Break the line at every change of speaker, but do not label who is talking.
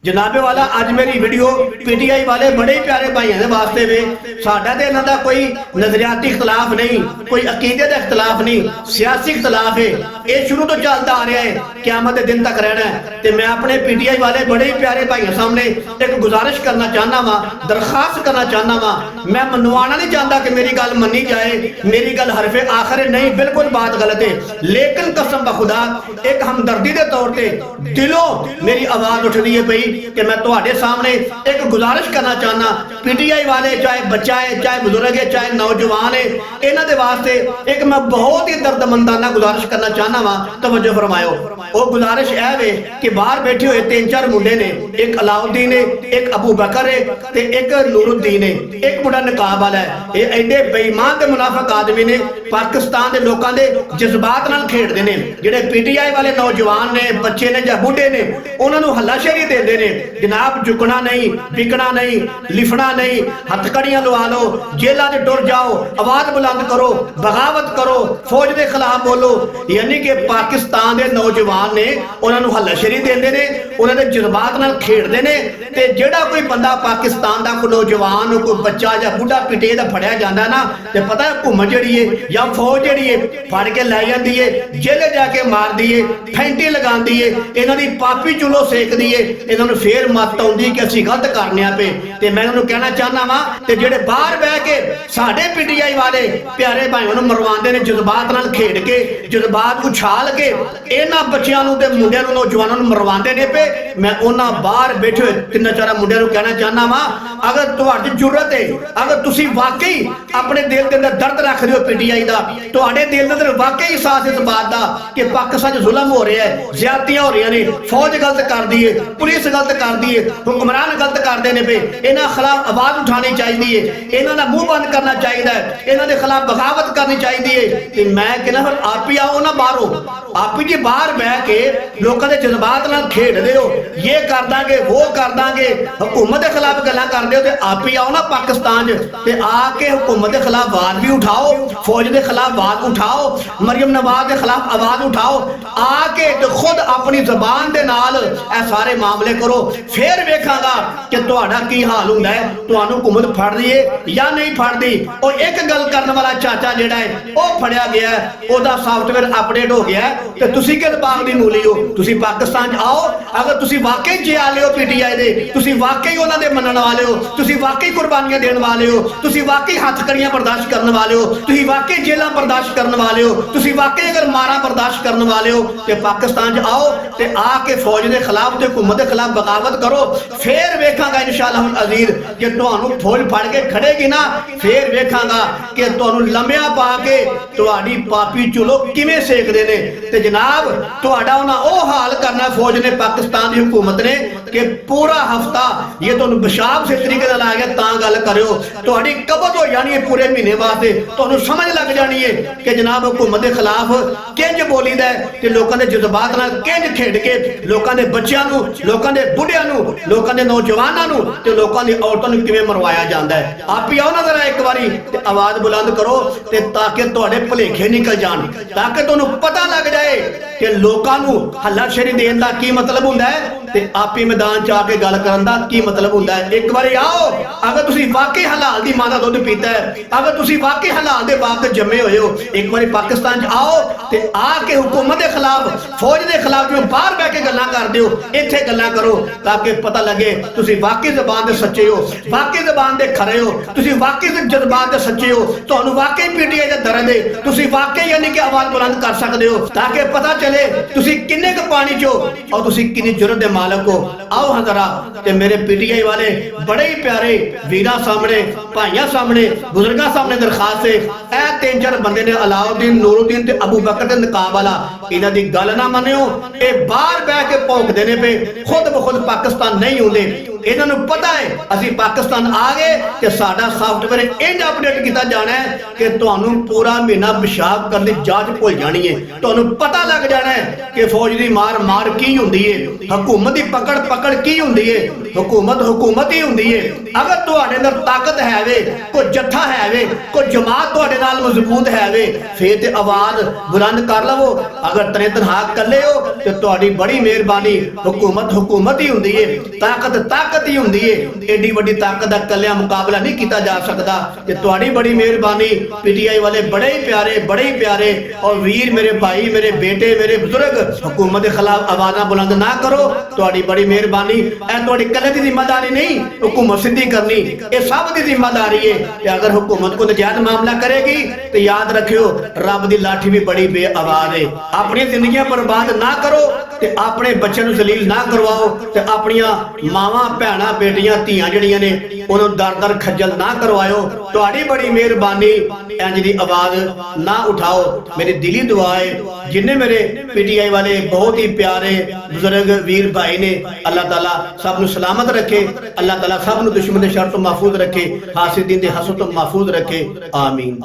जनाबे वाला अज मेरी वीडियो पीटीआई वाले बड़े ही प्यारे भाइयों के वास्ते वे साडा ते इन्हां दा कोई नजरियाती इख्तलाफ नहीं, कोई अकीदे का इख्तलाफ नहीं, सियासी इख्तलाफ है। ये शुरू तो चलता आ रहा है, क़यामत के दिन तक रहना है। तो मैं अपने पीटीआई वाले बड़े ही प्यारे भाइयों सामने एक गुजारिश करना चाहना वा, दरखास्त करना चाहना वा। मैं मनवाना नहीं चाहता कि मेरी गल मनी जाए, मेरी गल हरफे आखिर नहीं, बिल्कुल बात गलत है। लेकिन कसम बखुदा एक हमदर्दी के तौर पर दिलों मेरी आवाज उठती है पई कि मैं तुहाडे सामने एक गुजारिश करना चाहना, पीटीआई वाले चाहे बच्चा है, चाहे बुजुर्ग है, चाहे नौजवान है, इन्हां दे वास्ते एक मैं बहुत ही दर्दमंदाना गुजारिश करना चाहना वा। तवज्जो फरमायो। वो गुजारिश है वे कि बाहर बैठे हुए 3-4 मुंडे ने, एक अलाउद्दीन है, एक अबू बकर है ते एक नूरुद्दीन है, एक मुंडा नकाब वाला है। ये एडे बेईमान ते मुनाफिक आदमी ने पाकिस्तान के लोगों के जज्बात नाल खेडदे ने। जिहड़े पीटीआई वाले नौजवान ने, बच्चे ने, जां बुढ़े ने, उन्हां नूं हल्लाशेरी देंदे ने जनाब झुकना नहीं, बिकना नहीं, लिफना नहीं, हथकड़ियां लवा लो, जेलों से टुर जाओ, आवाज बुलंद करो, बगावत करो, फौज के खिलाफ बोलो। यानी कि पाकिस्तान के नौजवान ने उन्होंने हल्लाशेरी देंदे ने, उन्होंने जज्बात नाल खेडदे ने। ते जेड़ा कोई बंदा पाकिस्तान का कोई नौजवान, कोई बच्चा या बुढ़ा पिटे दा फड़िया जाता ना, तो पता है हुकूमत जिहड़ी है या फौज जिहड़ी है फड़ के लै जाती है, जेले जाके मार दी है, फैंटी लगाती है, इन्हां दी पापी चुलो सेकदी है, इन्होंने फिर मत आउंदी कि असीं गलत करने पे। ते मैं उन्होंने कहना चाहना वा कि जेड़े बाहर बह के साडे पीटीआई वाले प्यारे भाइयों नूं मरवांदे ने जज्बात नाल खेड के, जज्बात उछाल के, इन्हां बच्चियां नूं ते मुंडियां नूं, नौजवानों नूं मरवांदे ने पे। मैं उन्हां बाहर बैठे हुए 3-4 मुंडियां नूं कहना चाहना वा, अगर तुहाडी जुर्रत है, अगर तुसीं वाकई अपने दिल दे अंदर दर्द रखदे हो पीटीआई दा, तुहाडे दिल दे अंदर वाकई एहसास इस बात दा कि पाकिस्तान च जुल्म हो रहा है, ज्यादतियां हो रही ने, फौज गलत करदी है, पुलिस गलत करदी है, हुक्मरान गलत करते हैं पे, इन्हां खिलाफ आवाज उठानी चाहिए, इन्हां दा मुंह बंद करना चाहिए, इन्हां दे खिलाफ बगावत करनी चाहिए। ते मैं कहना फिर आप ही आओ ना बाहरों, आप ही जी बाहर बह के लोगों के जज्बात नाल खेडदे हो, ये कर दांगे, वो कर दांगे, हुकूमत के खिलाफ गल्लां करदे हो, ते आप ही आओ ना पाकिस्तान ते आके हुकूमत के खिलाफ आवाज भी उठाओ, फौज के खिलाफ आवाज उठाओ, मरियम नवाज के खिलाफ आवाज उठाओ, आके तो खुद अपनी जबान दे नाल ऐ सारे मामले करो। फिर वेखांगा कि तुहाडा की हाल हुंदा है, तुहानूं हुकूमत फड़दी है या नहीं फड़दी। और एक गल करने वाला चाचा जिहड़ा है वह फड़िया गया है, ओहदा सॉफ्टवेयर अपडेट हो गया है, ते तुसीं किस बाग दी मूली हो? तुसीं पाकिस्तान आओ, अगर तुसीं वाकई जियाले हो पीटीआई दे, तुसीं वाकई उन्हां दे मनण वाले हो, तुसीं वाकई कुर्बानियां देण वाले हो, तुसीं वाकई हथकड़ियां बर्दाश्त करने वाले हो, तुसीं वाकई जेलां बर्दाश्त करने वाले हो, तुसीं वाकई अगर मारा बर्दाश्त करने वाले हो, ते पाकिस्तान आओ ते आके फौज के खिलाफ ते हुकूमत के खिलाफ बगावत करो। फिर वेखांगा इंशाअल्लाह अज़ीज़ कि तुहानूं फौज फड़ के खड़ेगी ना, फिर वेखांगा कि तुहानूं लम्बिया पा के तुहाडी पापी चुलो किवें सेकदे ने। ते जनाब तुहाडा उन्हां ओ हाल करना फौज ने, पाकिस्तान की हुकूमत ने, कि पूरा हफ्ता ये तुहानूं पेशाब से तरीके नाल आ गया तां गल करियो, तुहाडी कबज़ हो जानी है पूरे महीने वास्ते, तुहानूं समझ लग जानी है कि जनाब हुकूमत के खिलाफ किंज बोलीदा है ते लोकां दे जज्बात नाल किंज खेड के लोकां दे बच्चियां नूं, लोकां दे बुढ़ियां नूं, लोकां दे नौजवानां नूं ते लोकां दी औरतां नूं किवें मरवाया जांदा है। आप ही आओ ना जरा एक बारी ते आवाज बुलंद करो ते ताकि तुहाडे भुलेखे निकल जाण, ताकि तुहानूं पता लग जाए कि लोकां नूं हल्लाशेरी देण दा की मतलब हुंदा है ते आप ही मैदान च आके गल करन दा की मतलब हुंदा है। एक बारी आओ, अगर तुसीं वाकई हलाल दी मां दा दुध पीता है, अगर तुसीं वाकई हलाल दे बाप ते जम्मे होए हो, एक बारी पाकिस्तान च आओ ते आके हुकूमत के खिलाफ, फौज के खिलाफ जो बाहर बह के गल्लां करदे हो, इत्थे गल्लां करो ताकि पता लगे तुसीं वाकई ज़बान दे सच्चे हो, वाकई ज़बान दे खरे हो, तुसीं वाकई जज्बात दे सच्चे हो, तुहानूं वाकई पीटीआई दा दर्द है, तुसीं वाकई यानी कि आवाज बुलंद कर सकदे हो, ताकि पता चले तुसीं किन्ने क पानी चो और तुसीं किन्नी जुर्रत दे मालक हो। आओ हाँ जरा ते मेरे पीटीआई वाले बड़े ही प्यारे वीरां सामने, भाइयां सामने, बुजुर्गां सामने दरखास्त है, ऐ 3-4 बंदे ने अलाउद्दीन, नूरुद्दीन ते अबू बकर ते नकाब वाला, इन्हां दी गल ना मन्नियो, ये बाहर बह के भौंकदे ने पे, खुद ब खुद पाकिस्तान नहीं आउंदे, ਇਹਨਾਂ ਨੂੰ ਪਤਾ ਹੈ ਅਸੀਂ ਪਾਕਿਸਤਾਨ ਆ ਗਏ ਤੇ ਸਾਡਾ ਸਾਫਟਵੇਅਰ ਇੰਜ ਅਪਡੇਟ ਕੀਤਾ ਜਾਣਾ ਹੈ ਕਿ ਤੁਹਾਨੂੰ ਪੂਰਾ ਮਹੀਨਾ ਪਿਸ਼ਾਬ ਕਰਨ ਦੀ ਜਾਂਚ ਭੁੱਲ ਜਾਣੀ ਹੈ। ਤੁਹਾਨੂੰ ਪਤਾ ਲੱਗ ਜਾਣਾ ਹੈ ਕਿ ਫੌਜ ਦੀ ਮਾਰ ਕੀ ਹੁੰਦੀ ਹੈ, ਹਕੂਮਤ ਦੀ ਪਕੜ ਕੀ ਹੁੰਦੀ ਹੈ। ਹਕੂਮਤ ਹੀ ਹੁੰਦੀ ਹੈ। ਅਗਰ ਤੁਹਾਡੇ ਅੰਦਰ ਤਾਕਤ ਹੈ ਵੇ, ਕੋਈ ਜੱਥਾ ਹੈ ਵੇ, ਕੋਈ ਜਮਾਤ ਤੁਹਾਡੇ ਨਾਲ ਮਜ਼ਬੂਤ ਹੈ ਵੇ, ਫੇਰ ਤੇ ਆਵਾਜ਼ ਬੁਲੰਦ ਕਰ ਲਵੋ। ਅਗਰ ਤਨੇ ਤਨਹਾ ਇਕੱਲੇ ਹੋ ਤੇ ਤੁਹਾਡੀ ਬੜੀ ਮਿਹਰਬਾਨੀ। ਹਕੂਮਤ ਹੀ ਹੁੰਦੀ ਹੈ, ਤਾਕਤ ਹੀ ਹੁੰਦੀ ਹੈ। ਏਡੀ ਵੱਡੀ ਤਾਕਤ ਦਾ ਇਕੱਲਿਆਂ ਮੁਕਾਬਲਾ ਨਹੀਂ ਕੀਤਾ ਜਾ ਸਕਦਾ ਤੇ ਤੁਹਾਡੀ ਬੜੀ ਮਿਹਰਬਾਨੀ। ਪੀਟੀਆਈ ਵਾਲੇ ਬੜੇ ਹੀ ਪਿਆਰੇ ਔਰ ਵੀਰ ਮੇਰੇ ਭਾਈ, ਮੇਰੇ ਬੇਟੇ, ਮੇਰੇ ਬਜ਼ੁਰਗ, ਹਕੂਮਤ ਦੇ ਖਿਲਾਫ ਆਵਾਜ਼ਾਂ ਬੁਲੰਦ ਨਾ ਕਰੋ। ਤੁਹਾਡੀ ਬੜੀ ਮਿਹਰਬਾਨੀ। ਇਹ ਤੁਹਾਡੀ ਇਕੱਲੇ ਦੀ ਜ਼ਿੰਮੇਵਾਰੀ ਨਹੀਂ, हुकूमत सिद्धि करनी ये सब की जिम्मेदारी है। अगर हुकूमत को नजायज मामला करेगी तो याद रखियो रब की लाठी भी बड़ी बेआवाज है। अपनी जिंदगियां बर्बाद ना करो ते अपने बच्चों को जलील ना करवाओ ते अपनियां मावां भैणां बेटियां धीआं जड़ियां ने उन्होंने दर खज्जल ना करवाओ। तुहाडी बड़ी मेहरबानी। इंज दी आवाज ना उठाओ। मेरी दिली दुआ है जिन्ने मेरे पीटीआई वाले बहुत ही प्यारे बुजुर्ग वीर भाई ने, अल्लाह ताला सब नूं सलामत रखे। अल्लाह ताला सब नूं दुश्मन दे शर तो महफूज रखे, हासिदीन दे हसद तो महफूज रखे। आमीन।